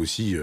aussi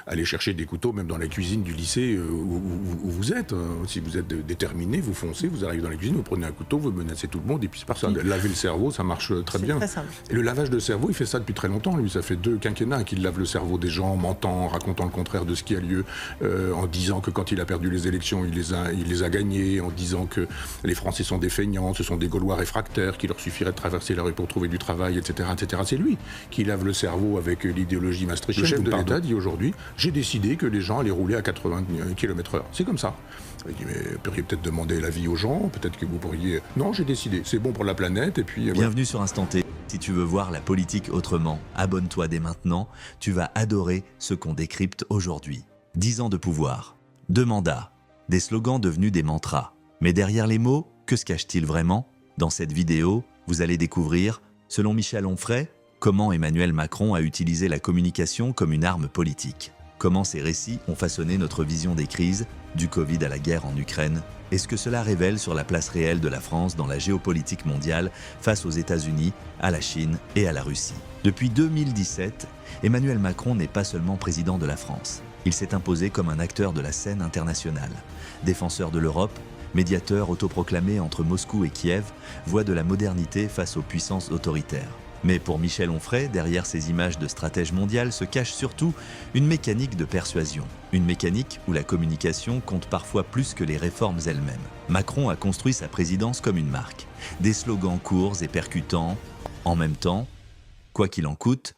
aller chercher des couteaux même dans la cuisine du lycée où vous êtes. Si vous êtes déterminé, vous foncez, vous arrivez dans la cuisine, vous prenez un couteau, vous menacez tout le monde et puis c'est par ça. Laver le cerveau, ça marche très bien. Très simple. Et le lavage de cerveau, il fait ça depuis très longtemps. Lui, ça fait 2 quinquennats qu'il lave le cerveau des gens, mentant, en racontant le contraire de ce qui a lieu, en disant que quand il a perdu les élections, il les a gagnés, en disant que les Français sont des feignants, ce sont des Gaulois réfractaires, qu'il leur suffirait de traverser la rue pour trouver du travail, etc., etc. C'est lui qui lave le cerveau avec l'idéologie maastrichtienne. Le chef de l'État dit aujourd'hui, j'ai décidé que les gens allaient rouler à 80 km/h. C'est comme ça. Il dit, mais vous pourriez peut-être demander l'avis aux gens, peut-être que vous pourriez... Non, j'ai décidé, c'est bon pour la planète, et puis... Bienvenue sur Instant T. Si tu veux voir la politique autrement, abonne-toi dès maintenant. Tu vas adorer ce qu'on décrypte aujourd'hui. 10 ans de pouvoir, 2 mandats, des slogans devenus des mantras. Mais derrière les mots, que se cache-t-il vraiment? Dans cette vidéo, vous allez découvrir, selon Michel Onfray, comment Emmanuel Macron a utilisé la communication comme une arme politique. Comment ces récits ont façonné notre vision des crises, du Covid à la guerre en Ukraine, et ce que cela révèle sur la place réelle de la France dans la géopolitique mondiale face aux États-Unis, à la Chine et à la Russie. Depuis 2017, Emmanuel Macron n'est pas seulement président de la France. Il s'est imposé comme un acteur de la scène internationale. Défenseur de l'Europe, médiateur autoproclamé entre Moscou et Kiev, voix de la modernité face aux puissances autoritaires. Mais pour Michel Onfray, derrière ces images de stratège mondial se cache surtout une mécanique de persuasion. Une mécanique où la communication compte parfois plus que les réformes elles-mêmes. Macron a construit sa présidence comme une marque. Des slogans courts et percutants, en même temps, quoi qu'il en coûte,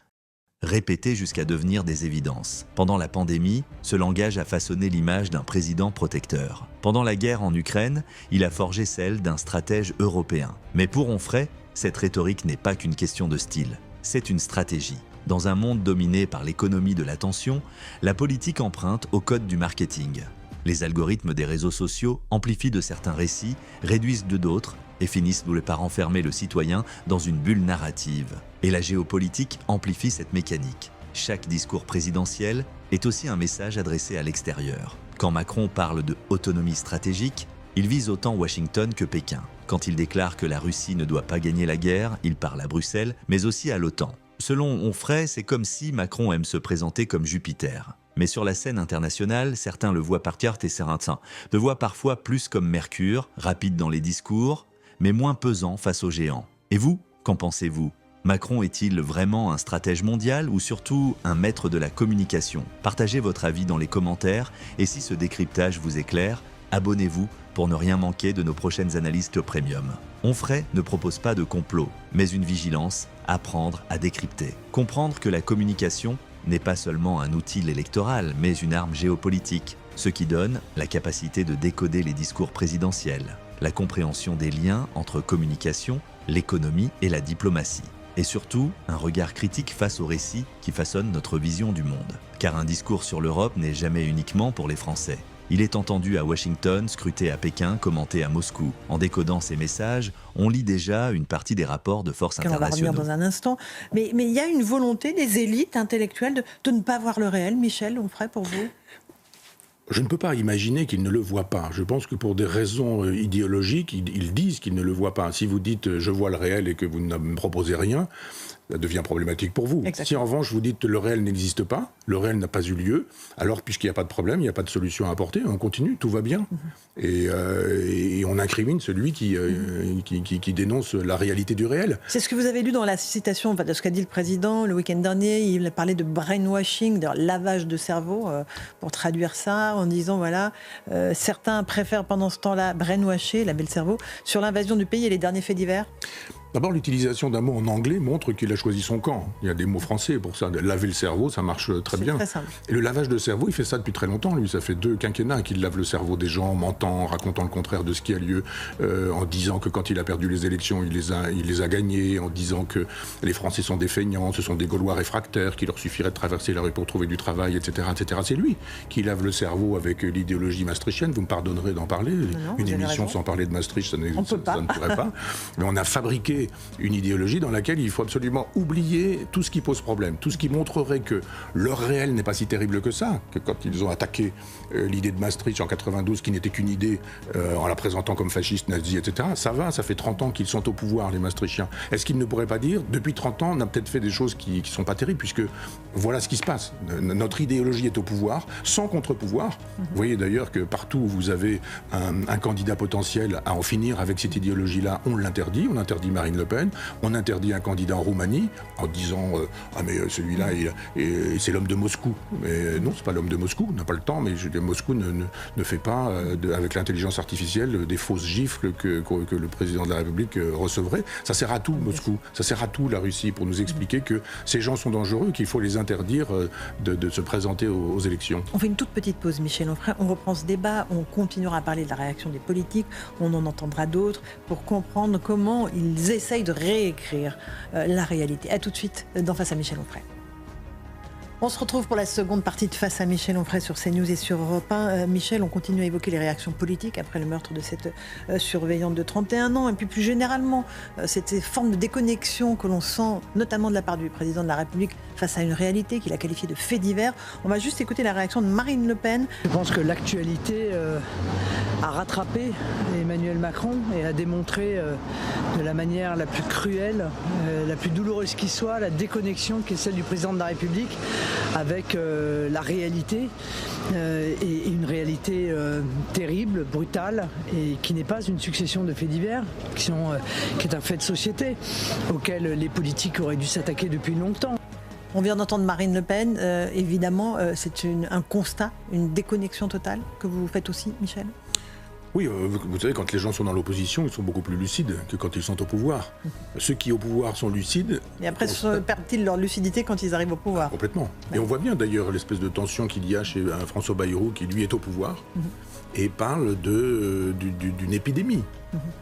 répétés jusqu'à devenir des évidences. Pendant la pandémie, ce langage a façonné l'image d'un président protecteur. Pendant la guerre en Ukraine, il a forgé celle d'un stratège européen. Mais pour Onfray, cette rhétorique n'est pas qu'une question de style, c'est une stratégie. Dans un monde dominé par l'économie de l'attention, la politique emprunte au code du marketing. Les algorithmes des réseaux sociaux amplifient de certains récits, réduisent de d'autres et finissent par enfermer le citoyen dans une bulle narrative. Et la géopolitique amplifie cette mécanique. Chaque discours présidentiel est aussi un message adressé à l'extérieur. Quand Macron parle de autonomie stratégique, il vise autant Washington que Pékin. Quand il déclare que la Russie ne doit pas gagner la guerre, il parle à Bruxelles, mais aussi à l'OTAN. Selon Onfray, c'est comme si Macron aime se présenter comme Jupiter. Mais sur la scène internationale, certains le voient partir et Serrentin, le voient parfois plus comme Mercure, rapide dans les discours, mais moins pesant face aux géants. Et vous, qu'en pensez-vous? Macron est-il vraiment un stratège mondial ou surtout un maître de la communication? Partagez votre avis dans les commentaires et si ce décryptage vous éclaire, abonnez-vous pour ne rien manquer de nos prochaines analyses Club Premium. Onfray ne propose pas de complot, mais une vigilance, apprendre à décrypter. Comprendre que la communication n'est pas seulement un outil électoral, mais une arme géopolitique, ce qui donne la capacité de décoder les discours présidentiels, la compréhension des liens entre communication, l'économie et la diplomatie. Et surtout, un regard critique face aux récits qui façonnent notre vision du monde. Car un discours sur l'Europe n'est jamais uniquement pour les Français. Il est entendu à Washington, scruté à Pékin, commenté à Moscou. En décodant ces messages, on lit déjà une partie des rapports de forces internationaux. On va revenir dans un instant. Mais il y a une volonté des élites intellectuelles de ne pas voir le réel, Michel Onfray, pour vous? Je ne peux pas imaginer qu'ils ne le voient pas. Je pense que pour des raisons idéologiques, ils disent qu'ils ne le voient pas. Si vous dites « je vois le réel » et que vous ne me proposez rien, ça devient problématique pour vous. Exactement. Si en revanche vous dites « le réel n'existe pas », le réel n'a pas eu lieu, alors puisqu'il n'y a pas de problème, il n'y a pas de solution à apporter, on continue, tout va bien. Et on incrimine celui qui dénonce la réalité du réel. C'est ce que vous avez lu dans la citation de ce qu'a dit le président le week-end dernier. Il a parlé de brainwashing, de lavage de cerveau, pour traduire ça, en disant voilà, certains préfèrent pendant ce temps-là brainwasher, laver le cerveau, sur l'invasion du pays et les derniers faits divers. D'abord, l'utilisation d'un mot en anglais montre qu'il a choisi son camp. Il y a des mots français pour ça. Laver le cerveau, ça marche très bien. Très simple. Et le lavage de cerveau, il fait ça depuis très longtemps. Lui, ça fait 2 quinquennats qu'il lave le cerveau des gens, mentant, racontant le contraire de ce qui a lieu, en disant que quand il a perdu les élections, il les a gagnés, en disant que les Français sont des feignants, ce sont des Gaulois réfractaires, qu'il leur suffirait de traverser la rue pour trouver du travail, etc., etc. C'est lui qui lave le cerveau avec l'idéologie maastrichtienne. Vous me pardonnerez d'en parler. Non, une émission sans parler de Maastricht, ça ne pourrait pas. Mais on a fabriqué créer une idéologie dans laquelle il faut absolument oublier tout ce qui pose problème, tout ce qui montrerait que leur réel n'est pas si terrible que ça, que quand ils ont attaqué l'idée de Maastricht en 92, qui n'était qu'une idée en la présentant comme fasciste, nazi, etc., ça fait 30 ans qu'ils sont au pouvoir, les Maastrichtiens. Est-ce qu'ils ne pourraient pas dire, depuis 30 ans, on a peut-être fait des choses qui sont pas terribles, puisque voilà ce qui se passe. Notre idéologie est au pouvoir, sans contre-pouvoir. Vous voyez d'ailleurs que partout où vous avez un candidat potentiel à en finir avec cette idéologie-là, on l'interdit. On interdit Marine Le Pen, on interdit un candidat en Roumanie, en disant ah mais celui-là, c'est l'homme de Moscou. Mais non, c'est pas l'homme de Moscou, on n'a pas le temps, mais Moscou ne fait pas, avec l'intelligence artificielle, des fausses gifles que le président de la République recevrait. Ça sert à tout, Moscou. Ça sert à tout, la Russie, pour nous expliquer que ces gens sont dangereux, qu'il faut les interdire de se présenter aux élections. On fait une toute petite pause, Michel Onfray. On reprend ce débat, on continuera à parler de la réaction des politiques, on en entendra d'autres pour comprendre comment ils essayent de réécrire la réalité. A tout de suite dans Face à Michel Onfray. On se retrouve pour la seconde partie de Face à Michel Onfray sur CNews et sur Europe 1. Michel, on continue à évoquer les réactions politiques après le meurtre de cette surveillante de 31 ans. Et puis plus généralement, cette forme de déconnexion que l'on sent, notamment de la part du président de la République, face à une réalité qu'il a qualifiée de fait divers. On va juste écouter la réaction de Marine Le Pen. Je pense que l'actualité a rattrapé Emmanuel Macron et a démontré de la manière la plus cruelle, la plus douloureuse qui soit, la déconnexion qui est celle du président de la République avec la réalité, et une réalité terrible, brutale, et qui n'est pas une succession de faits divers, qui est un fait de société auquel les politiques auraient dû s'attaquer depuis longtemps. On vient d'entendre Marine Le Pen, évidemment, c'est un constat, une déconnexion totale que vous faites aussi, Michel ? Oui, vous savez, quand les gens sont dans l'opposition, ils sont beaucoup plus lucides que quand ils sont au pouvoir. Ceux qui au pouvoir sont lucides... Et après, perdent-ils leur lucidité quand ils arrivent au pouvoir ? Complètement. Et on voit bien d'ailleurs l'espèce de tension qu'il y a chez François Bayrou, qui lui est au pouvoir, et parle d'une épidémie.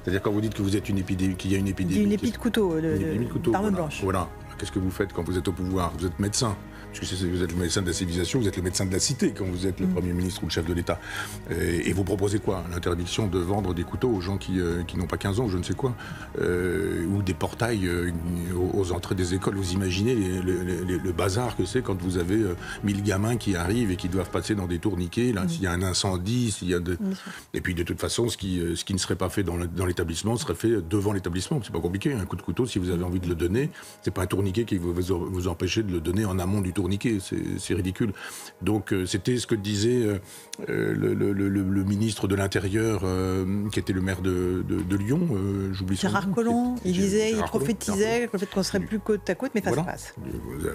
C'est-à-dire quand vous dites que vous êtes une épidémie, qu'il y a une épidémie... Une épidémie de couteau, d'arme blanche. Voilà. Qu'est-ce que vous faites quand vous êtes au pouvoir ? Vous êtes médecin. Puisque vous êtes le médecin de la civilisation, vous êtes le médecin de la cité quand vous êtes le Premier ministre ou le chef de l'État. Et vous proposez quoi ? L'interdiction de vendre des couteaux aux gens qui n'ont pas 15 ans ou je ne sais quoi. Ou des portails aux entrées des écoles. Vous imaginez le bazar que c'est quand vous avez 1000 gamins qui arrivent et qui doivent passer dans des tourniquets. Là, s'il y a un incendie, s'il y a Et puis de toute façon, ce qui ne serait pas fait dans l'établissement serait fait devant l'établissement. C'est pas compliqué. Un coup de couteau, si vous avez envie de le donner, c'est pas un tourniquet qui va vous empêcher de le donner en amont du tourniquet, c'est ridicule. Donc c'était ce que disait le ministre de l'Intérieur, qui était le maire de Lyon, j'oublie son nom. Gérard Collomb, il prophétisait le fait qu'on serait plus côte à côte, mais face à face.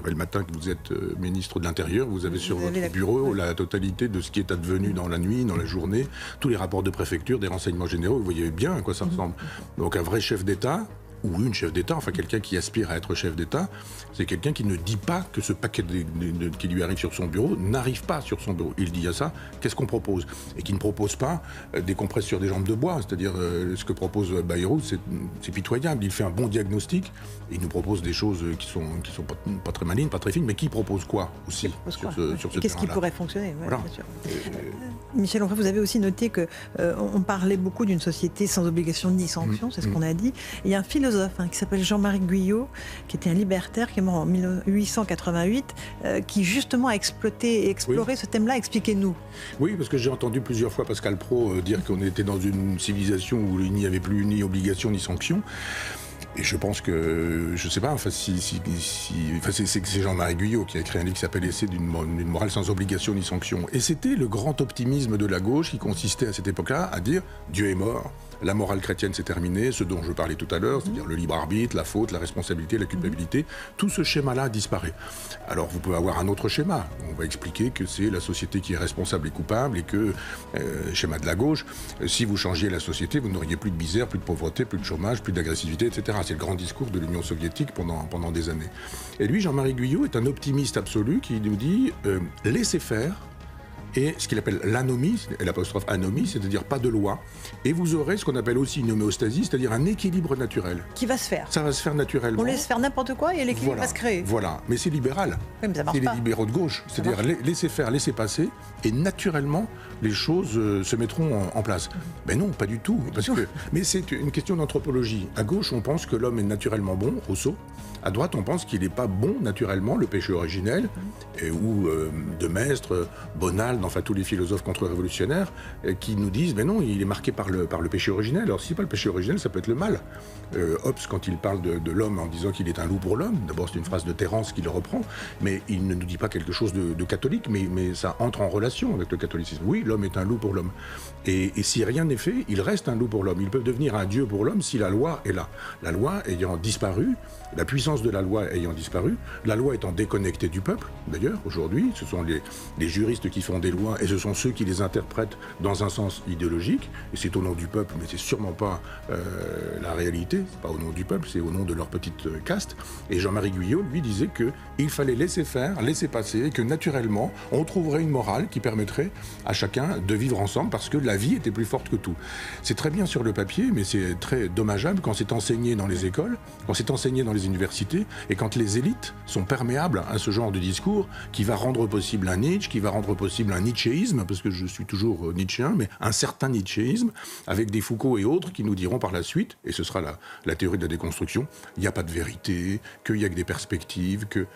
Le matin que vous êtes ministre de l'Intérieur, vous avez sur votre bureau la totalité de ce qui est advenu dans la nuit, dans la journée, tous les rapports de préfecture, des renseignements généraux, vous voyez bien à quoi ça ressemble. Donc un vrai chef d'État, ou une chef d'État, enfin quelqu'un qui aspire à être chef d'État, c'est quelqu'un qui ne dit pas que ce paquet qui lui arrive sur son bureau n'arrive pas sur son bureau. Il dit à ça, qu'est-ce qu'on propose ? Et qui ne propose pas des compresses sur des jambes de bois, c'est-à-dire ce que propose Bayrou, c'est pitoyable. Il fait un bon diagnostic, et il nous propose des choses qui sont pas très malines, pas très fines, mais qui propose quoi aussi sur ce terrain-là ? Qu'est-ce qui pourrait fonctionner ? Voilà. Bien sûr. Michel Onfray, vous avez aussi noté qu'on parlait beaucoup d'une société sans obligation ni sanction, c'est ce qu'on a dit. Il y a un philosophe qui s'appelle Jean-Marie Guyot, qui était un libertaire, qui est mort en 1888, qui justement a exploité et exploré ce thème-là. Expliquez-nous. Oui, parce que j'ai entendu plusieurs fois Pascal Praud dire qu'on était dans une civilisation où il n'y avait plus ni obligation ni sanction. Et je pense que, je ne sais pas, c'est Jean-Marie Guyot qui a écrit un livre qui s'appelle Essai d'une morale sans obligation ni sanction. Et c'était le grand optimisme de la gauche qui consistait à cette époque-là à dire Dieu est mort, la morale chrétienne c'est terminé, ce dont je parlais tout à l'heure, c'est-à-dire le libre arbitre, la faute, la responsabilité, la culpabilité, tout ce schéma-là disparaît. Alors vous pouvez avoir un autre schéma. On va expliquer que c'est la société qui est responsable et coupable et que, schéma de la gauche, si vous changiez la société, vous n'auriez plus de misère, plus de pauvreté, plus de chômage, plus d'agressivité, etc. C'est le grand discours de l'Union soviétique pendant des années. Et lui, Jean-Marie Guyot, est un optimiste absolu qui nous dit laissez faire, et ce qu'il appelle l'anomie, l'apostrophe anomie, c'est-à-dire pas de loi. Et vous aurez ce qu'on appelle aussi une homéostasie, c'est-à-dire un équilibre naturel. Qui va se faire. Ça va se faire naturellement. On laisse faire n'importe quoi et l'équilibre va se créer. Voilà, mais c'est libéral. Oui, mais ça marche c'est pas. Les libéraux de gauche, c'est-à-dire laisser faire, laisser passer, et naturellement, les choses se mettront en place. Mais non, pas du tout. Mais c'est une question d'anthropologie. À gauche, on pense que l'homme est naturellement bon, Rousseau. À droite, on pense qu'il n'est pas bon naturellement, le péché originel, ou de Maistre, Bonald, enfin tous les philosophes contre-révolutionnaires, qui nous disent, mais non, il est marqué par le péché originel. Alors si c'est pas le péché originel, ça peut être le mal. Hobbes, quand il parle de l'homme en disant qu'il est un loup pour l'homme, d'abord c'est une phrase de Terence qui le reprend, mais il ne nous dit pas quelque chose de catholique, mais ça entre en relation avec le catholicisme. Oui, l'homme est un loup pour l'homme. Et si rien n'est fait, il reste un loup pour l'homme. Il peut devenir un dieu pour l'homme si la loi est là. La loi ayant disparu, la puissance de la loi ayant disparu, la loi étant déconnectée du peuple, d'ailleurs, aujourd'hui, ce sont les juristes qui font des lois et ce sont ceux qui les interprètent dans un sens idéologique, et c'est au nom du peuple, mais c'est sûrement pas la réalité, c'est pas au nom du peuple, c'est au nom de leur petite caste. Et Jean-Marie Guyot, lui, disait qu'il fallait laisser faire, laisser passer, et que naturellement, on trouverait une morale qui permettrait à chacun de vivre ensemble, parce que la vie était plus forte que tout. C'est très bien sur le papier, mais c'est très dommageable quand c'est enseigné dans les écoles, quand c'est enseigné dans les universités, et quand les élites sont perméables à ce genre de discours qui va rendre possible un Nietzsche, qui va rendre possible un nietzschéisme, parce que je suis toujours nietzschéen, mais un certain nietzschéisme, avec des Foucault et autres qui nous diront par la suite, et ce sera la théorie de la déconstruction, il n'y a pas de vérité, qu'il n'y a que des perspectives, que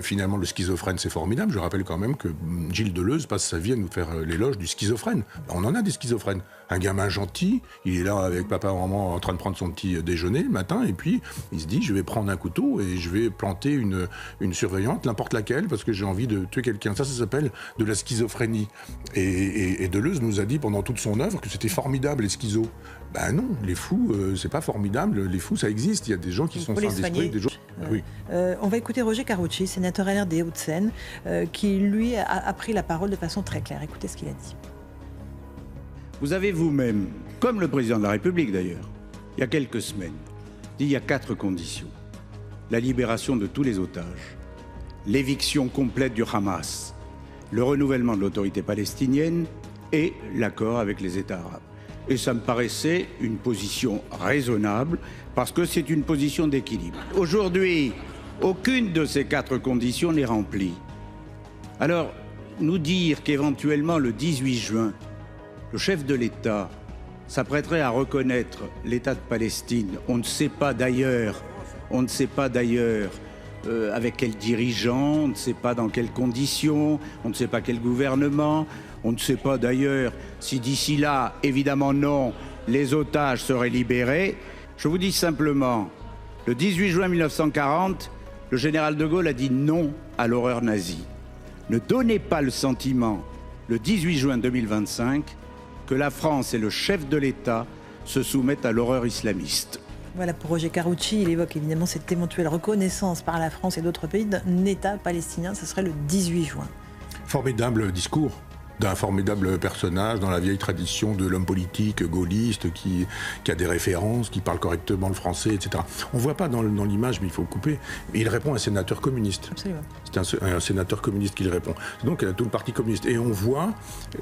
finalement le schizophrène c'est formidable. Je rappelle quand même que Gilles Deleuze passe sa vie à nous faire l'éloge du schizophrène. On en a des schizophrènes. Un gamin gentil, il est là avec papa et maman en train de prendre son petit déjeuner le matin, et puis il se dit je vais prendre un couteau et je vais planter une surveillante, n'importe laquelle, parce que j'ai envie de tuer quelqu'un. Ça s'appelle de la schizophrénie. Et Deleuze nous a dit pendant toute son œuvre que c'était formidable les schizos. Ben non, les fous, c'est pas formidable. Les fous, ça existe. Il y a des gens qui sont sains d'esprit, des gens... Oui. On va écouter Roger Carucci, sénateur LR des Hauts-de-Seine, qui lui a pris la parole de façon très claire. Écoutez ce qu'il a dit. Vous avez vous-même, comme le président de la République d'ailleurs, il y a quelques semaines, dit il y a 4 conditions. La libération de tous les otages, l'éviction complète du Hamas, le renouvellement de l'autorité palestinienne et l'accord avec les États arabes. Et ça me paraissait une position raisonnable parce que c'est une position d'équilibre. Aujourd'hui, aucune de ces 4 conditions n'est remplie. Alors, nous dire qu'éventuellement le 18 juin, le chef de l'État s'apprêterait à reconnaître l'État de Palestine, on ne sait pas d'ailleurs avec quels dirigeants, on ne sait pas dans quelles conditions, on ne sait pas quel gouvernement, on ne sait pas d'ailleurs si d'ici là, évidemment non, les otages seraient libérés. Je vous dis simplement, le 18 juin 1940, le général de Gaulle a dit non à l'horreur nazie. Ne donnez pas le sentiment, le 18 juin 2025, que la France et le chef de l'État se soumettent à l'horreur islamiste. Voilà, pour Roger Carucci, il évoque évidemment cette éventuelle reconnaissance par la France et d'autres pays d'un État palestinien. Ce serait le 18 juin. Formidable discours d'un formidable personnage dans la vieille tradition de l'homme politique gaulliste qui a des références, qui parle correctement le français, etc. On ne voit pas dans l'image, mais il faut couper. Il répond à un sénateur communiste. Absolument. C'est un sénateur communiste qui le répond. Donc tout le parti communiste. Et on voit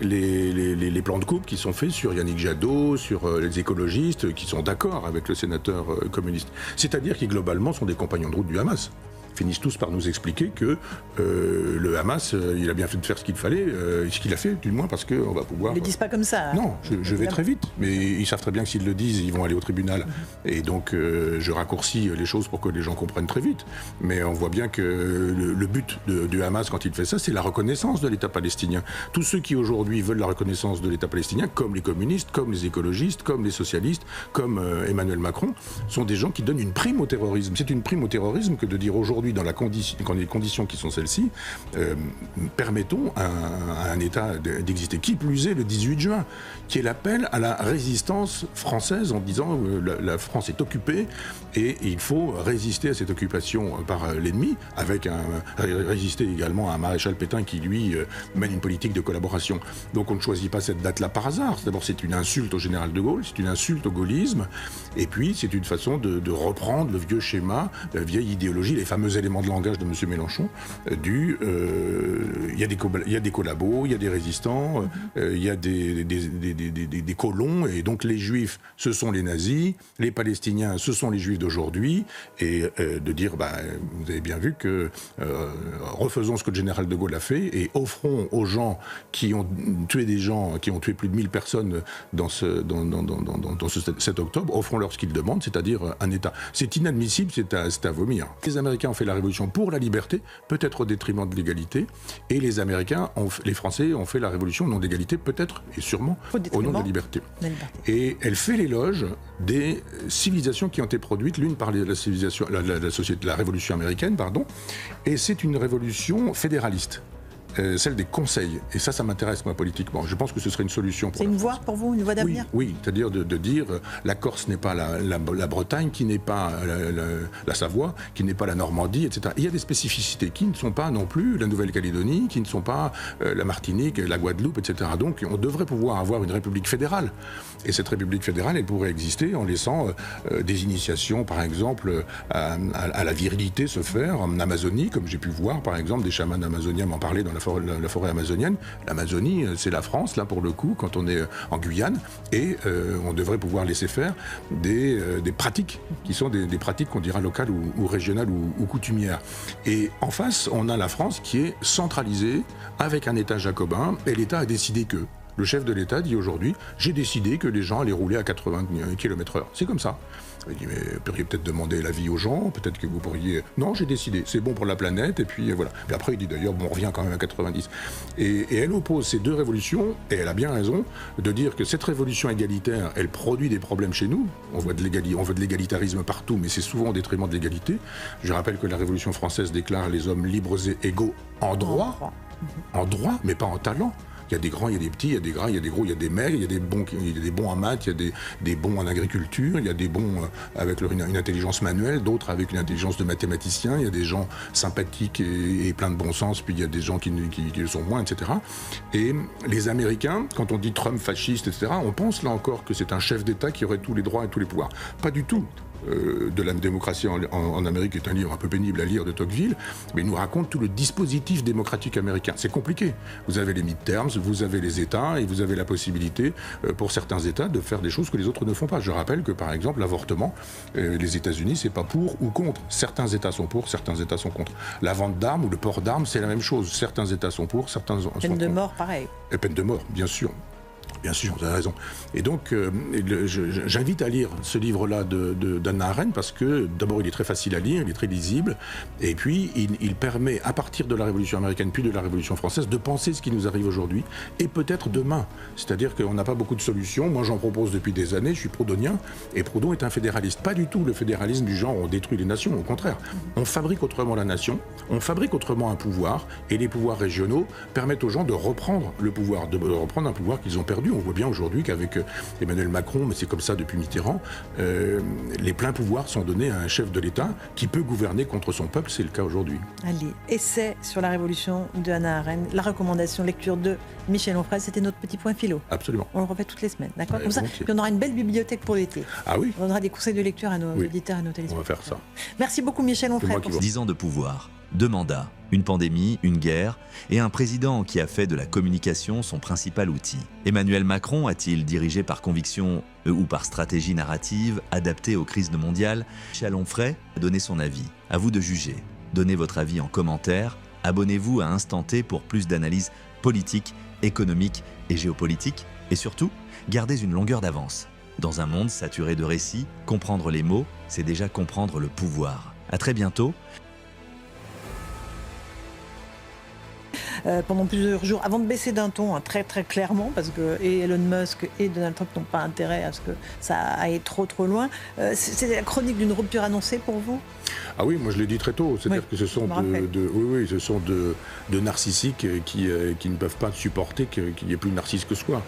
les plans de coupe qui sont faits sur Yannick Jadot, sur les écologistes, qui sont d'accord avec le sénateur communiste. C'est-à-dire qu'ils globalement sont des compagnons de route du Hamas. Finissent tous par nous expliquer que le Hamas, il a bien fait de faire ce qu'il fallait, ce qu'il a fait, du moins, parce qu'on va pouvoir... Ils ne le disent pas comme ça. Hein. Non, je vais très vite, mais ils savent très bien que s'ils le disent, ils vont aller au tribunal. Et donc, je raccourcis les choses pour que les gens comprennent très vite. Mais on voit bien que le but du Hamas, quand il fait ça, c'est la reconnaissance de l'État palestinien. Tous ceux qui, aujourd'hui, veulent la reconnaissance de l'État palestinien, comme les communistes, comme les écologistes, comme les socialistes, comme Emmanuel Macron, sont des gens qui donnent une prime au terrorisme. C'est une prime au terrorisme que de dire aujourd'hui, dans les conditions qui sont celles-ci, permettons à un État d'exister. Qui plus est le 18 juin, qui est l'appel à la résistance française en disant la France est occupée et il faut résister à cette occupation par l'ennemi, avec résister également à un maréchal Pétain qui, lui, mène une politique de collaboration. Donc on ne choisit pas cette date-là par hasard. D'abord, c'est une insulte au général de Gaulle, c'est une insulte au gaullisme, et puis c'est une façon de reprendre le vieux schéma, la vieille idéologie, les fameux éléments de langage de M. Mélenchon, il y a des collabos, il y a des résistants, il y a des colons, et donc les Juifs, ce sont les nazis, les Palestiniens, ce sont les Juifs d'aujourd'hui, et de dire, vous avez bien vu que refaisons ce que le général de Gaulle a fait, et offrons aux gens qui ont tué des gens, qui ont tué plus de 1000 personnes dans ce 7 octobre, offrons-leur ce qu'ils demandent, c'est-à-dire un État. C'est inadmissible, c'est à vomir. Les Américains ont fait la révolution pour la liberté, peut-être au détriment de l'égalité, et les Français ont fait la révolution non d'égalité, peut-être et sûrement au nom de la liberté. Et elle fait l'éloge des civilisations qui ont été produites, l'une par la révolution américaine, et c'est une révolution fédéraliste. Celle des conseils. Et ça m'intéresse, moi, politiquement. Je pense que ce serait une solution pour C'est une voie pour vous, une voie d'avenir ? Oui, c'est-à-dire de dire la Corse n'est pas la Bretagne, qui n'est pas la Savoie, qui n'est pas la Normandie, etc. Il y a des spécificités qui ne sont pas non plus la Nouvelle-Calédonie, qui ne sont pas la Martinique, la Guadeloupe, etc. Donc on devrait pouvoir avoir une république fédérale. Et cette république fédérale, elle pourrait exister en laissant des initiations, par exemple, à la virilité se faire en Amazonie, comme j'ai pu voir, par exemple, des chamans amazoniens m'en parler dans la forêt amazonienne. L'Amazonie, c'est la France, là, pour le coup, quand on est en Guyane, et on devrait pouvoir laisser faire des pratiques, qui sont des pratiques qu'on dira locales ou régionales ou coutumières. Et en face, on a la France qui est centralisée, avec un État jacobin, et l'État a décidé que. Le chef de l'État dit aujourd'hui, j'ai décidé que les gens allaient rouler à 80 km/h. C'est comme ça. Il dit, mais vous pourriez peut-être demander l'avis aux gens, peut-être que vous pourriez... Non, j'ai décidé, c'est bon pour la planète, et puis voilà. Puis après, il dit d'ailleurs, on revient quand même à 90. Et elle oppose ces deux révolutions, et elle a bien raison, de dire que cette révolution égalitaire, elle produit des problèmes chez nous. On veut de l'égalitarisme partout, mais c'est souvent au détriment de l'égalité. Je rappelle que la Révolution française déclare les hommes libres et égaux en droit. En droit, mais pas en talent. Il y a des grands, il y a des petits, il y a des gras, il y a des gros, il y a des maigres, il y a des bons en maths, il y a des bons en agriculture, il y a des bons avec une intelligence manuelle, d'autres avec une intelligence de mathématicien, il y a des gens sympathiques et pleins de bon sens, puis il y a des gens qui le sont moins, etc. Et les Américains, quand on dit Trump fasciste, etc., on pense là encore que c'est un chef d'État qui aurait tous les droits et tous les pouvoirs. Pas du tout. De la démocratie en Amérique est un livre un peu pénible à lire de Tocqueville, mais il nous raconte tout le dispositif démocratique américain. C'est compliqué. Vous avez les midterms, vous avez les États, et vous avez la possibilité pour certains États de faire des choses que les autres ne font pas. Je rappelle que par exemple l'avortement, les États-Unis, c'est pas pour ou contre. Certains États sont pour, certains États sont contre. La vente d'armes ou le port d'armes, c'est la même chose. Certains États sont pour, certains sont contre. Peine de mort, pareil. Et peine de mort, bien sûr. Bien sûr, vous avez raison. Et donc, j'invite à lire ce livre-là d'Hannah Arendt parce que, d'abord, il est très facile à lire, il est très lisible, et puis il permet, à partir de la Révolution américaine puis de la Révolution française, de penser ce qui nous arrive aujourd'hui et peut-être demain. C'est-à-dire qu'on n'a pas beaucoup de solutions. Moi, j'en propose depuis des années, je suis proudhonien, et Proudhon est un fédéraliste. Pas du tout le fédéralisme du genre on détruit les nations, au contraire. On fabrique autrement la nation, on fabrique autrement un pouvoir, et les pouvoirs régionaux permettent aux gens de reprendre le pouvoir, de reprendre un pouvoir qu'ils ont perdu. On voit bien aujourd'hui qu'avec Emmanuel Macron, mais c'est comme ça depuis Mitterrand, les pleins pouvoirs sont donnés à un chef de l'État qui peut gouverner contre son peuple, c'est le cas aujourd'hui. Allez, essai sur la révolution de Hannah Arendt, la recommandation, lecture de Michel Onfray, c'était notre petit point philo. Absolument. On le refait toutes les semaines, d'accord ? Comme ça, puis on aura une belle bibliothèque pour l'été. Ah oui ? On donnera des conseils de lecture à nos auditeurs et à nos téléspectateurs. On va faire ça. Merci beaucoup Michel Onfray. 10 ans de pouvoir, 2 mandats, une pandémie, une guerre et un président qui a fait de la communication son principal outil. Emmanuel Macron a-t-il dirigé par conviction ou par stratégie narrative adaptée aux crises mondiales ? Michel Onfray a donné son avis. À vous de juger. Donnez votre avis en commentaire. Abonnez-vous à Instant T pour plus d'analyses politiques, économiques et géopolitiques. Et surtout, gardez une longueur d'avance. Dans un monde saturé de récits, comprendre les mots, c'est déjà comprendre le pouvoir. À très bientôt. Pendant plusieurs jours, avant de baisser d'un ton, très très clairement, parce que et Elon Musk et Donald Trump n'ont pas intérêt à ce que ça aille trop loin. C'est la chronique d'une rupture annoncée pour vous ? Ah oui, moi je l'ai dit très tôt, c'est-à-dire que ce sont ce sont de narcissiques qui ne peuvent pas supporter qu'il n'y ait plus de narcisse que soi.